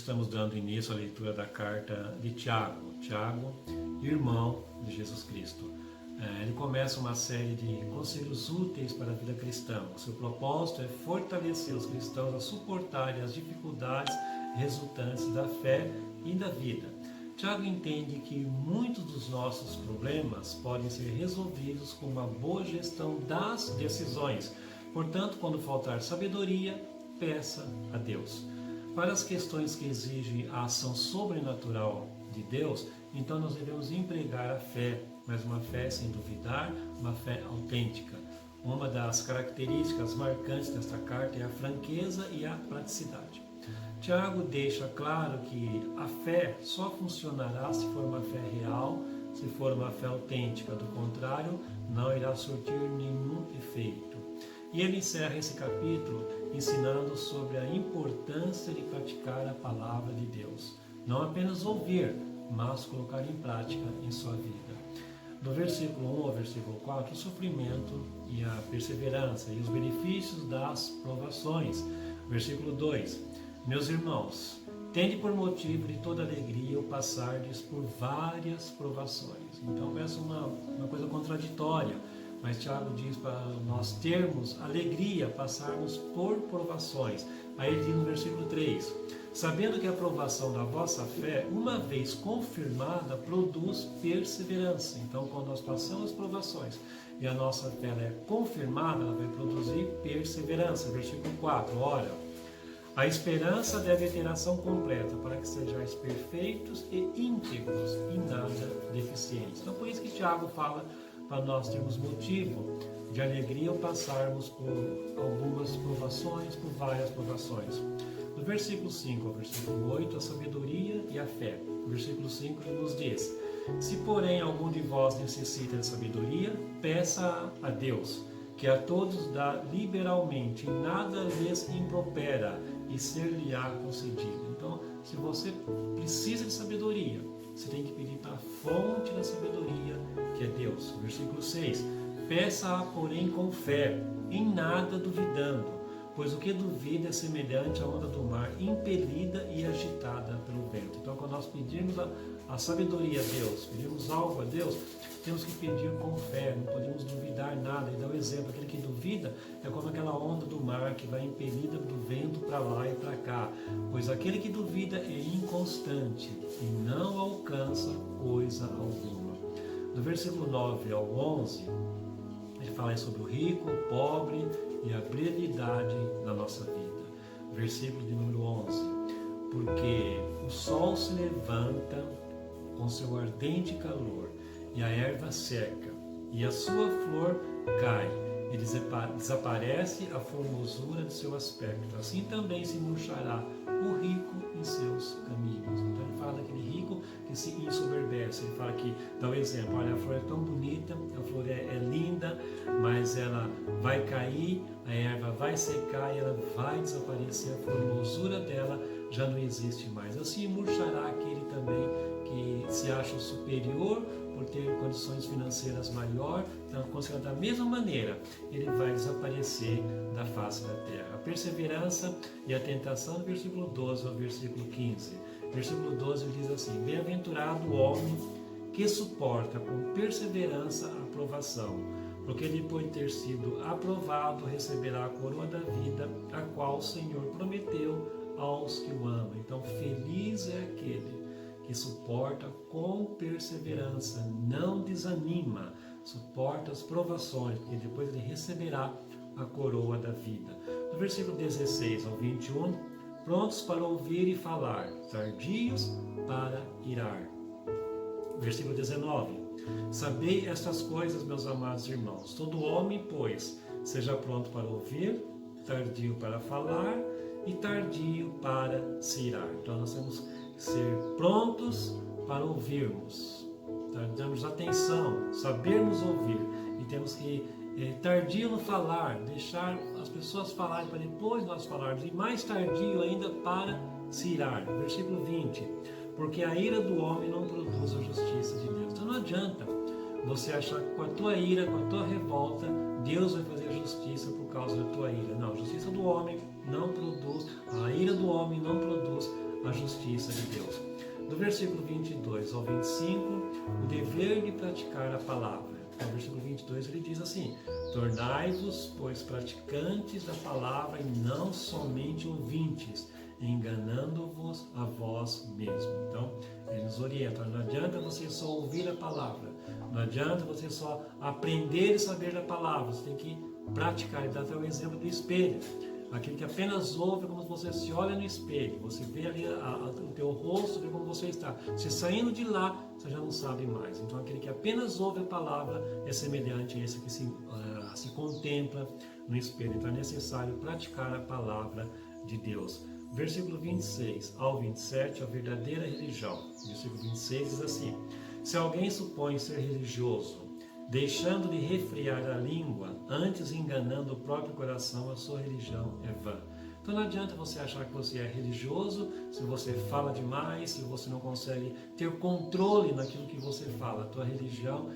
estamos dando início à leitura da carta de Tiago. Tiago, irmão de Jesus Cristo. Ele começa uma série de conselhos úteis para a vida cristã. O seu propósito é fortalecer os cristãos a suportarem as dificuldades resultantes da fé e da vida. Tiago entende que muitos dos nossos problemas podem ser resolvidos com uma boa gestão das decisões. Portanto, quando faltar sabedoria, peça a Deus. Para as questões que exigem a ação sobrenatural de Deus, então nós devemos empregar a fé, mas uma fé sem duvidar, uma fé autêntica. Uma das características marcantes desta carta é a franqueza e a praticidade. Tiago deixa claro que a fé só funcionará se for uma fé real, se for uma fé autêntica. Do contrário, não irá surtir nenhum efeito. E ele encerra esse capítulo ensinando sobre a importância de praticar a palavra de Deus. Não apenas ouvir, mas colocar em prática em sua vida. Do versículo 1 ao versículo 4, o sofrimento e a perseverança e os benefícios das provações. Versículo 2, meus irmãos, tende por motivo de toda alegria o passardes por várias provações. Então parece uma coisa contraditória, mas Tiago diz para nós termos alegria, passarmos por provações. Aí ele diz no versículo 3, sabendo que a provação da vossa fé, uma vez confirmada, produz perseverança. Então, quando nós passamos provações e a nossa fé é confirmada, ela vai produzir perseverança. Versículo 4, ora, a esperança deve ter ação completa, para que sejais perfeitos e íntegros e nada deficientes. Então, por isso que Tiago fala para nós termos motivo de alegria ao passarmos por algumas provações, por várias provações. Do versículo 5 ao versículo 8, a sabedoria e a fé. No versículo 5 ele nos diz, se porém algum de vós necessita de sabedoria, peça a Deus, que a todos dá liberalmente, e nada lhes impropera, e ser-lhe-á concedido. Então, se você precisa de sabedoria, você tem que pedir para a fonte da sabedoria, que é Deus. Versículo 6, peça-a, porém, com fé, em nada duvidando, pois o que duvida é semelhante à onda do mar, impelida e agitada pelo vento. Então, quando nós pedirmos a sabedoria a Deus, pedimos algo a Deus, temos que pedir com fé, não podemos duvidar nada. E dá um exemplo, aquele que duvida é como aquela onda do mar que vai impelida do vento para lá e para cá. Pois aquele que duvida é inconstante e não alcança coisa alguma. Do versículo 9 ao 11, ele fala sobre o rico, o pobre e a brevidade da nossa vida. Versículo de número 11, porque o sol se levanta com seu ardente calor, e a erva seca, e a sua flor cai, e desaparece a formosura de seu aspecto. Assim também se murchará o rico em seus caminhos. Então ele fala daquele rico que se ensoberbece. Ele fala que, dá um exemplo, olha, a flor é tão bonita, a flor é linda, mas ela vai cair, a erva vai secar e ela vai desaparecer, a formosura dela já não existe mais. Assim murchará aquele também que se acha superior por ter condições financeiras maior, então, considerado da mesma maneira, ele vai desaparecer da face da terra. A perseverança e a tentação, do versículo 12 ao versículo 15. Versículo 12 diz assim, bem-aventurado o homem que suporta com perseverança a provação, porque depois de ter sido aprovado, receberá a coroa da vida, a qual o Senhor prometeu aos que o amam. Então, feliz é aquele que suporta com perseverança, não desanima, suporta as provações, porque depois ele receberá a coroa da vida. Do versículo 16 ao 21, prontos para ouvir e falar, tardios para irar. Versículo 19, sabei estas coisas, meus amados irmãos, todo homem, pois, seja pronto para ouvir, tardio para falar e tardio para se irar. Então nós temos ser prontos para ouvirmos, darmos atenção, sabermos ouvir, e temos que tardio no falar, deixar as pessoas falarem para depois nós falarmos, e mais tardio ainda para se irar. Versículo 20, porque a ira do homem não produz a justiça de Deus. Então não adianta você achar que com a tua ira, com a tua revolta, Deus vai fazer justiça por causa da tua ira. Não, a justiça do homem não produz, a ira do homem não produz a justiça de Deus. Do versículo 22 ao 25, o dever de praticar a palavra. No versículo 22 ele diz assim: tornai-vos, pois, praticantes da palavra e não somente ouvintes, enganando-vos a vós mesmos. Então, ele nos orienta: não adianta você só ouvir a palavra, não adianta você só aprender e saber da palavra, você tem que praticar. Ele dá até o exemplo do espelho. Aquele que apenas ouve, é como você se olha no espelho, você vê ali o teu rosto, vê como você está. Você saindo de lá, você já não sabe mais. Então, aquele que apenas ouve a palavra é semelhante a esse que se contempla no espelho. Então, é necessário praticar a palavra de Deus. Versículo 26 ao 27, a verdadeira religião. Versículo 26 diz assim: se alguém supõe ser religioso, deixando de refrear a língua, antes enganando o próprio coração, a sua religião é vã. Então não adianta você achar que você é religioso se você fala demais, se você não consegue ter controle naquilo que você fala. A tua religião,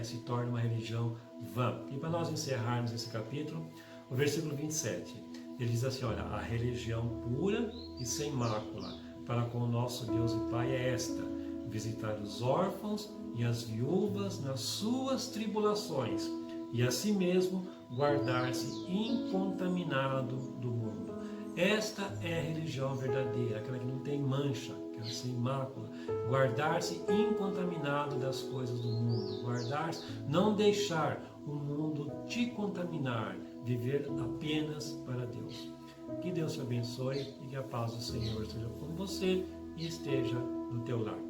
se torna uma religião vã. E para nós encerrarmos esse capítulo, o versículo 27, ele diz assim: olha, a religião pura e sem mácula para com o nosso Deus e Pai é esta: visitar os órfãos e as viúvas nas suas tribulações, e a si mesmo guardar-se incontaminado do mundo. Esta é a religião verdadeira, aquela que não tem mancha, que é sem mácula. Guardar-se incontaminado das coisas do mundo, guardar-se, não deixar o mundo te contaminar, viver apenas para Deus. Que Deus te abençoe e que a paz do Senhor esteja com você e esteja no teu lar.